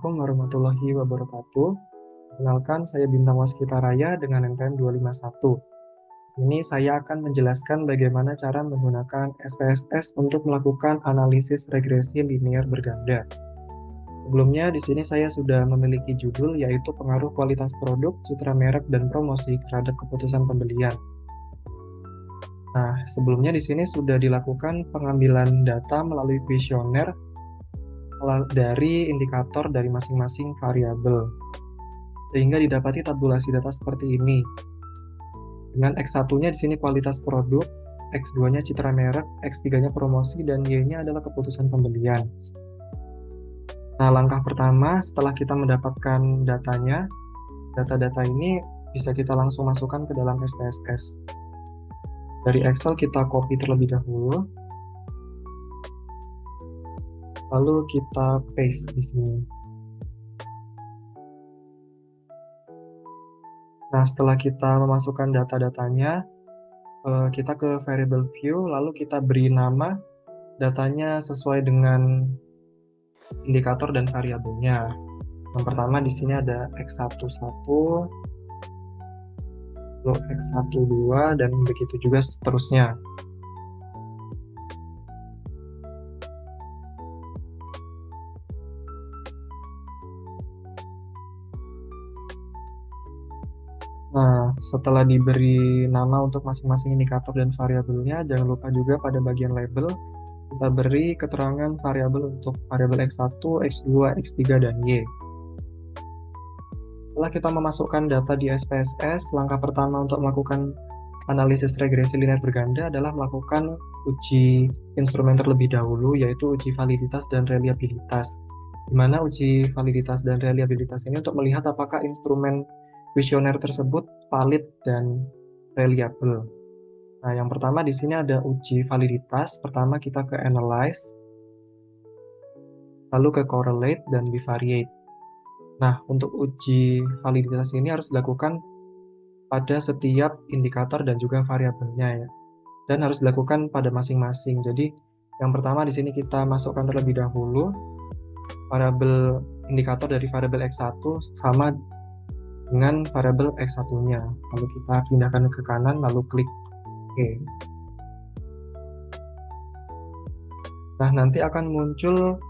Assalamualaikum warahmatullahi wabarakatuh. Kenalkan, saya Bintang Waskita Raya dengan NPM 251. Ini saya akan menjelaskan bagaimana cara menggunakan SPSS untuk melakukan analisis regresi linear berganda. Sebelumnya, di sini saya sudah memiliki judul yaitu pengaruh kualitas produk, citra merek, dan promosi terhadap keputusan pembelian. Nah, sebelumnya di sini sudah dilakukan pengambilan data melalui kuesioner dari indikator dari masing-masing variabel, sehingga didapati tabulasi data seperti ini. Dengan X1-nya di sini kualitas produk, X2-nya citra merek, X3-nya promosi, dan Y-nya adalah keputusan pembelian. Nah, langkah pertama setelah kita mendapatkan datanya, data-data ini bisa kita langsung masukkan ke dalam SPSS. Dari Excel kita copy terlebih dahulu, lalu kita paste di sini. Nah, setelah kita memasukkan data-datanya, kita ke variable view, lalu kita beri nama datanya sesuai dengan indikator dan variabelnya. Yang pertama di sini ada X11, lalu X12, dan begitu juga seterusnya. Nah, setelah diberi nama untuk masing-masing indikator dan variabelnya, jangan lupa juga pada bagian label kita beri keterangan variabel untuk variabel X1, X2, X3, dan Y. Setelah kita memasukkan data di SPSS, langkah pertama untuk melakukan analisis regresi linear berganda adalah melakukan uji instrumen terlebih dahulu, yaitu uji validitas dan reliabilitas. Di mana uji validitas dan reliabilitas ini untuk melihat apakah instrumen kuesioner tersebut valid dan reliable. Nah, yang pertama di sini ada uji validitas. Pertama kita ke analyze, lalu ke correlate dan bivariate. Nah, untuk uji validitas ini harus dilakukan pada setiap indikator dan juga variabelnya ya. Dan harus dilakukan pada masing-masing. Jadi, yang pertama di sini kita masukkan terlebih dahulu variabel indikator dari variabel X1 sama dengan variabel X1-nya. Lalu kita pindahkan ke kanan, lalu klik OK. Nah, nanti akan muncul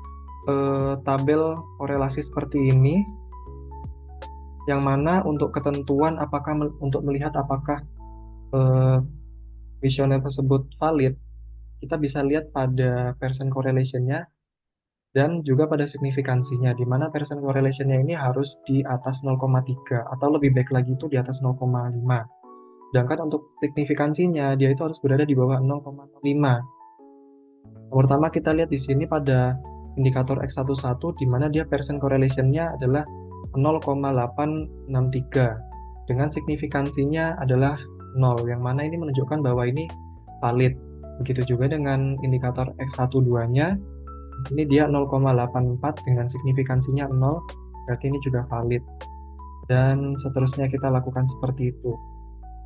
tabel korelasi seperti ini, yang mana untuk ketentuan untuk melihat apakah kuesioner tersebut valid, kita bisa lihat pada percent correlation-nya dan juga pada signifikansinya, di mana percent correlation-nya ini harus di atas 0,3 atau lebih baik lagi itu di atas 0,5. Sedangkan untuk signifikansinya dia itu harus berada di bawah 0,05. Yang pertama kita lihat di sini pada indikator X11 di mana dia percent correlation-nya adalah 0,863 dengan signifikansinya adalah 0, yang mana ini menunjukkan bahwa ini valid. Begitu juga dengan indikator X12-nya. Ini dia 0,84 dengan signifikansinya 0, berarti ini juga valid. Dan seterusnya kita lakukan seperti itu.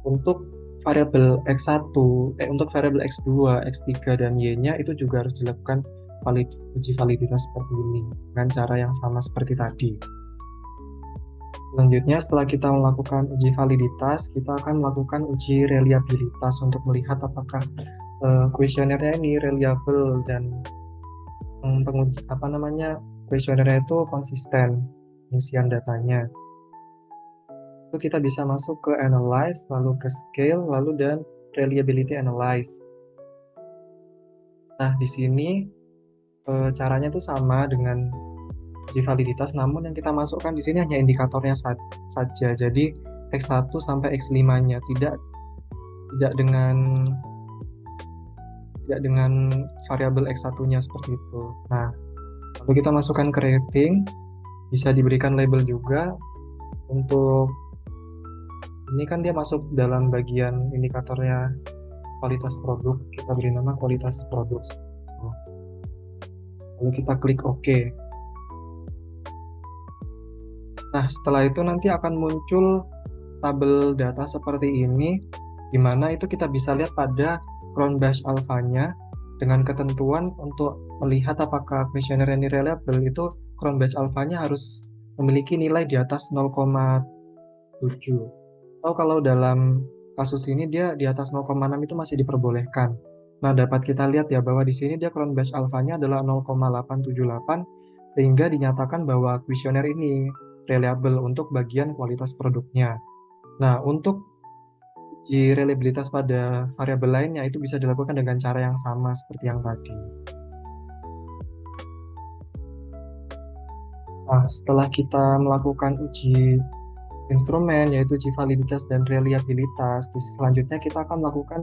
Untuk variabel X1, untuk variabel X2, X3, dan Y-nya itu juga harus dilakukan uji validitas seperti ini dengan cara yang sama seperti tadi. Selanjutnya, setelah kita melakukan uji validitas, kita akan melakukan uji reliabilitas untuk melihat apakah kuesionernya ini reliable dan kuesionernya itu konsisten pengisian datanya. Itu kita bisa masuk ke analyze, lalu ke scale, lalu dan reliability analyze. Nah, di sini caranya itu sama dengan uji validitas, namun yang kita masukkan di sini hanya indikatornya saja. Jadi X1 sampai X5-nya, tidak dengan variabel X1-nya seperti itu. Nah, lalu kita masukkan ke rating, bisa diberikan label juga. Untuk ini kan dia masuk dalam bagian indikatornya kualitas produk, kita beri nama kualitas produk. Lalu kita klik OK. Nah, setelah itu nanti akan muncul tabel data seperti ini, di mana itu kita bisa lihat pada Crown Bash alpha-nya dengan ketentuan untuk melihat apakah kuesioner ini reliable itu crown batch alfanya harus memiliki nilai di atas 0,7. Atau kalau dalam kasus ini dia di atas 0,6 itu masih diperbolehkan. Nah, dapat kita lihat ya bahwa di sini dia crown batch alfanya adalah 0,878 sehingga dinyatakan bahwa kuesioner ini reliable untuk bagian kualitas produknya. Nah, untuk uji reliabilitas pada variabel lainnya itu bisa dilakukan dengan cara yang sama seperti yang tadi. Nah, setelah kita melakukan uji instrumen, yaitu uji validitas dan reliabilitas, selanjutnya kita akan melakukan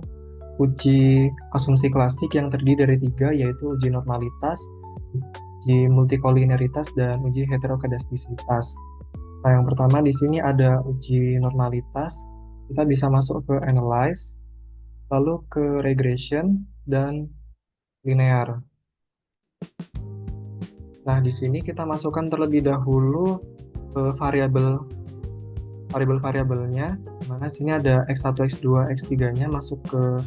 uji asumsi klasik yang terdiri dari 3, yaitu uji normalitas, uji multikolineritas, dan uji heterokedastisitas. Nah, yang pertama di sini ada uji normalitas. Kita bisa masuk ke analyze, lalu ke regression, dan linear. Nah, di sini kita masukkan terlebih dahulu variabel-variabelnya, dimana sini ada X1, X2, X3-nya masuk ke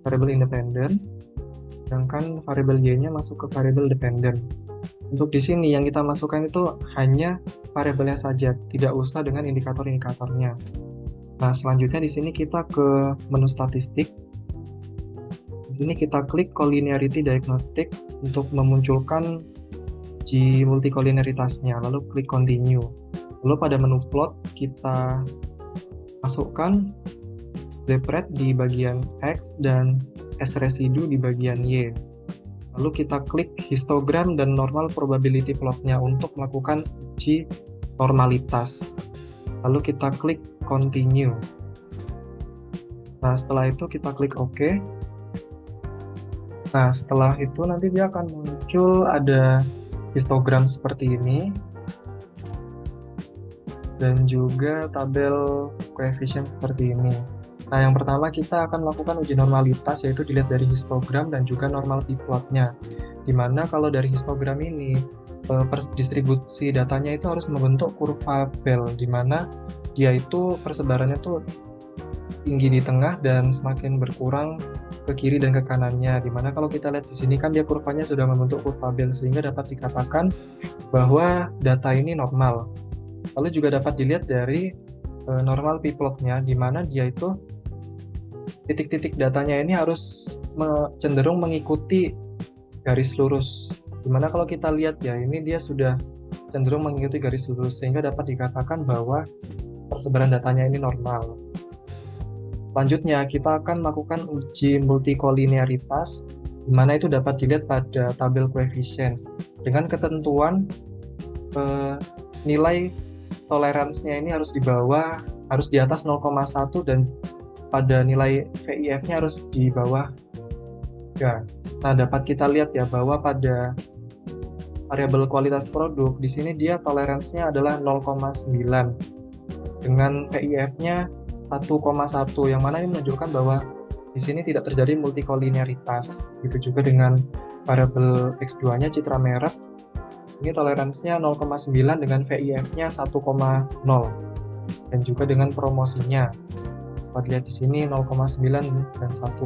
variabel independen, sedangkan variabel Y-nya masuk ke variabel dependen. Untuk di sini yang kita masukkan itu hanya variabelnya saja, tidak usah dengan indikator-indikatornya. Nah, selanjutnya di sini kita ke menu statistik. Di sini kita klik collinearity diagnostic untuk memunculkan uji multikolineritasnya, lalu klik continue. Lalu pada menu plot kita masukkan Z rate di bagian X dan S residu di bagian Y. Lalu kita klik histogram dan normal probability plotnya untuk melakukan uji normalitas. Lalu kita klik continue. Nah, setelah itu kita klik OK. Nah, setelah itu nanti dia akan muncul ada histogram seperti ini. Dan juga tabel koefisien seperti ini. Nah, yang pertama kita akan melakukan uji normalitas, yaitu dilihat dari histogram dan juga normal p-plotnya. Dimana kalau dari histogram ini, distribusi datanya itu harus membentuk kurva bell, dimana dia itu persebarannya tuh tinggi di tengah dan semakin berkurang ke kiri dan ke kanannya. Dimana kalau kita lihat di sini kan dia kurvanya sudah membentuk kurva bell, sehingga dapat dikatakan bahwa data ini normal. Lalu juga dapat dilihat dari normal p-plotnya, dimana dia itu titik-titik datanya ini harus cenderung mengikuti garis lurus. Dimana kalau kita lihat ya, ini dia sudah cenderung mengikuti garis lurus, sehingga dapat dikatakan bahwa persebaran datanya ini normal. Selanjutnya, kita akan melakukan uji multikolinearitas, dimana itu dapat dilihat pada tabel coefficients. Dengan ketentuan nilai toleransinya ini harus di atas 0,1 dan pada nilai VIF-nya harus di bawah 3. Nah, dapat kita lihat ya bahwa pada variabel kualitas produk di sini dia toleransinya adalah 0,9 dengan VIF-nya 1,1, yang mana ini menunjukkan bahwa di sini tidak terjadi multikolinearitas. Begitu juga dengan variabel X2-nya citra merek. Ini toleransinya 0,9 dengan VIF-nya 1,0 dan juga dengan promosinya. Dapat lihat di sini 0,9 dan 1,0.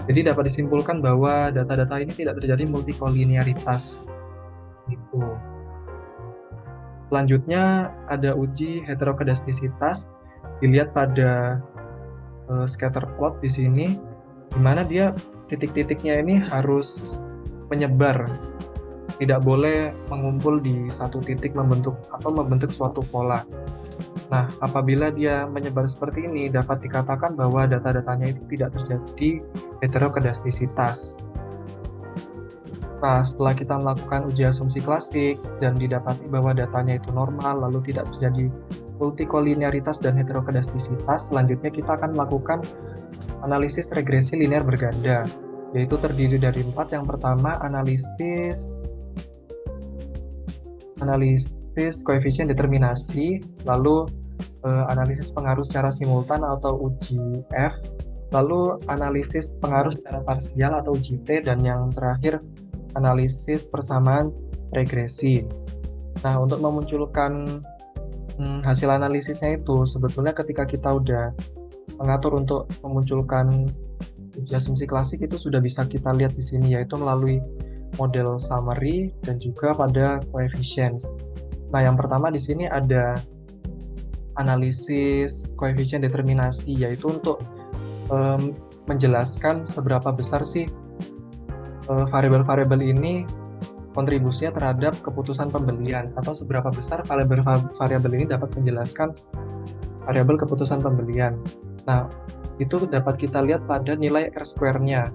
Jadi dapat disimpulkan bahwa data-data ini tidak terjadi multikolinearitas. Gitu. Selanjutnya ada uji heterokedastisitas. Dilihat pada scatter plot di sini, di mana dia titik-titiknya ini harus menyebar, tidak boleh mengumpul di satu titik membentuk suatu pola. Nah, apabila dia menyebar seperti ini, dapat dikatakan bahwa data-datanya itu tidak terjadi heterokedastisitas. Nah, setelah kita melakukan uji asumsi klasik dan didapati bahwa datanya itu normal, lalu tidak terjadi multikolinearitas dan heterokedastisitas, selanjutnya kita akan melakukan analisis regresi linear berganda, yaitu terdiri dari 4. Yang pertama, analisis koefisien determinasi, lalu analisis pengaruh secara simultan atau uji F, lalu analisis pengaruh secara parsial atau uji T, dan yang terakhir analisis persamaan regresi. Nah, untuk memunculkan hasil analisisnya itu sebetulnya ketika kita udah mengatur untuk memunculkan uji asumsi klasik itu sudah bisa kita lihat di sini, yaitu melalui model summary, dan juga pada coefficients. Nah, yang pertama di sini ada analisis koefisien determinasi, yaitu untuk menjelaskan seberapa besar sih variabel-variabel ini kontribusinya terhadap keputusan pembelian, atau seberapa besar variabel ini dapat menjelaskan variabel keputusan pembelian. Nah, itu dapat kita lihat pada nilai R-square-nya,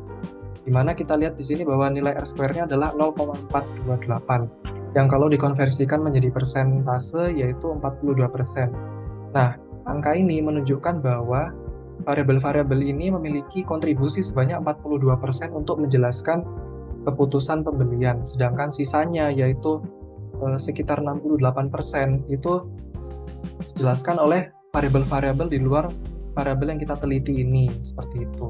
di mana kita lihat di sini bahwa nilai R-square-nya adalah 0,428, yang kalau dikonversikan menjadi persentase yaitu 42%. Nah, angka ini menunjukkan bahwa variabel-variabel ini memiliki kontribusi sebanyak 42% untuk menjelaskan keputusan pembelian, sedangkan sisanya yaitu sekitar 68% itu dijelaskan oleh variabel-variabel di luar variabel yang kita teliti ini, seperti itu.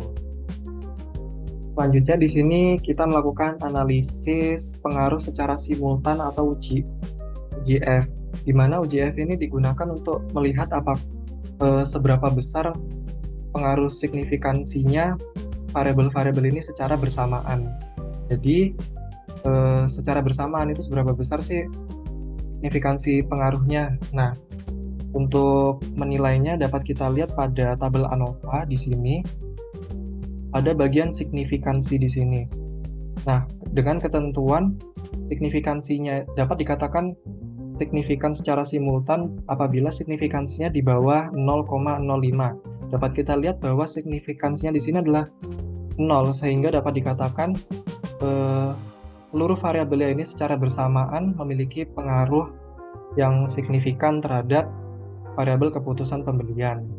Selanjutnya di sini kita melakukan analisis pengaruh secara simultan atau UGF, di mana UGF ini digunakan untuk melihat seberapa besar pengaruh signifikansinya variabel-variabel ini secara bersamaan. Jadi secara bersamaan itu seberapa besar sih signifikansi pengaruhnya. Nah, untuk menilainya dapat kita lihat pada tabel ANOVA di sini. Ada bagian signifikansi di sini. Nah, dengan ketentuan signifikansinya dapat dikatakan signifikan secara simultan apabila signifikansinya di bawah 0,05. Dapat kita lihat bahwa signifikansinya di sini adalah 0, sehingga dapat dikatakan seluruh variabelnya ini secara bersamaan memiliki pengaruh yang signifikan terhadap variabel keputusan pembelian.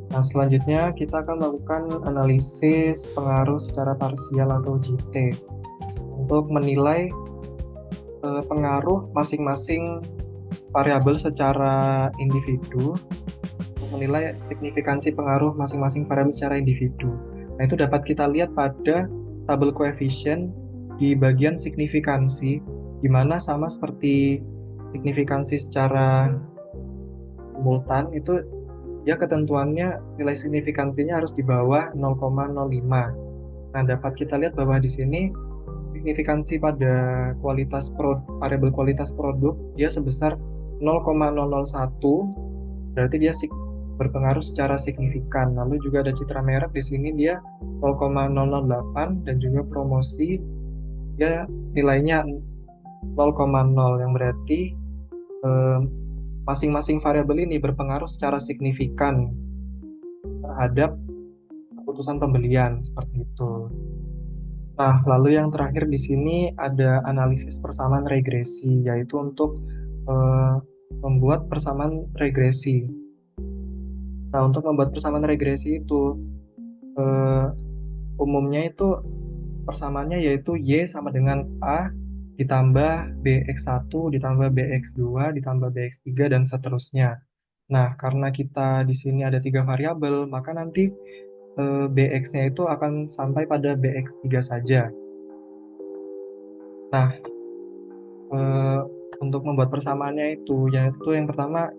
Nah, selanjutnya kita akan melakukan analisis pengaruh secara parsial atau JT untuk menilai pengaruh masing-masing variabel secara individu, untuk menilai signifikansi pengaruh masing-masing variabel secara individu. Nah, itu dapat kita lihat pada tabel koefisien di bagian signifikansi, di mana sama seperti signifikansi secara simultan, itu ya ketentuannya nilai signifikansinya harus di bawah 0,05. Nah, dapat kita lihat bahwa di sini signifikansi pada variabel kualitas produk dia sebesar 0,001, berarti dia berpengaruh secara signifikan. Lalu juga ada citra merek di sini dia 0,008, dan juga promosi dia nilainya 0,0, yang berarti masing-masing variabel ini berpengaruh secara signifikan terhadap keputusan pembelian, seperti itu. Nah, lalu yang terakhir di sini ada analisis persamaan regresi, yaitu untuk membuat persamaan regresi. Nah, untuk membuat persamaan regresi itu umumnya itu persamaannya yaitu Y sama dengan A ditambah BX1 ditambah BX2 ditambah BX3 dan seterusnya. Nah, karena kita di sini ada 3 variabel, maka nanti BX-nya itu akan sampai pada BX3 saja. Nah, untuk membuat persamaannya itu, yaitu yang pertama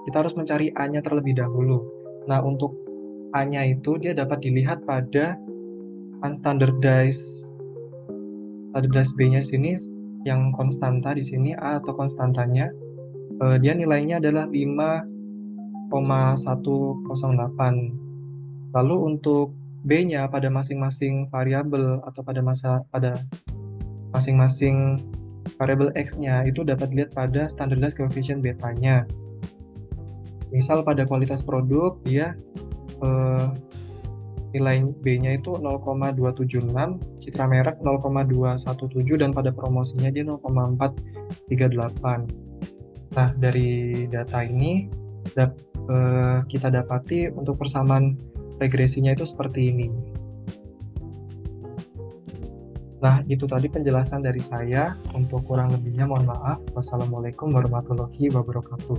kita harus mencari A-nya terlebih dahulu. Nah, untuk A-nya itu dia dapat dilihat pada unstandardized B-nya sini, yang konstanta di sini A atau konstantanya, dia nilainya adalah 5,108. Lalu untuk B-nya pada masing-masing variabel atau pada masing-masing variabel X-nya itu dapat dilihat pada standardized coefficient beta-nya. Misal pada kualitas produk dia nilai B-nya itu 0,276, citra merek 0,217, dan pada promosinya dia 0,438. Nah, dari data ini kita dapati untuk persamaan regresinya itu seperti ini. Nah, itu tadi penjelasan dari saya. Untuk kurang lebihnya mohon maaf. Wassalamualaikum warahmatullahi wabarakatuh.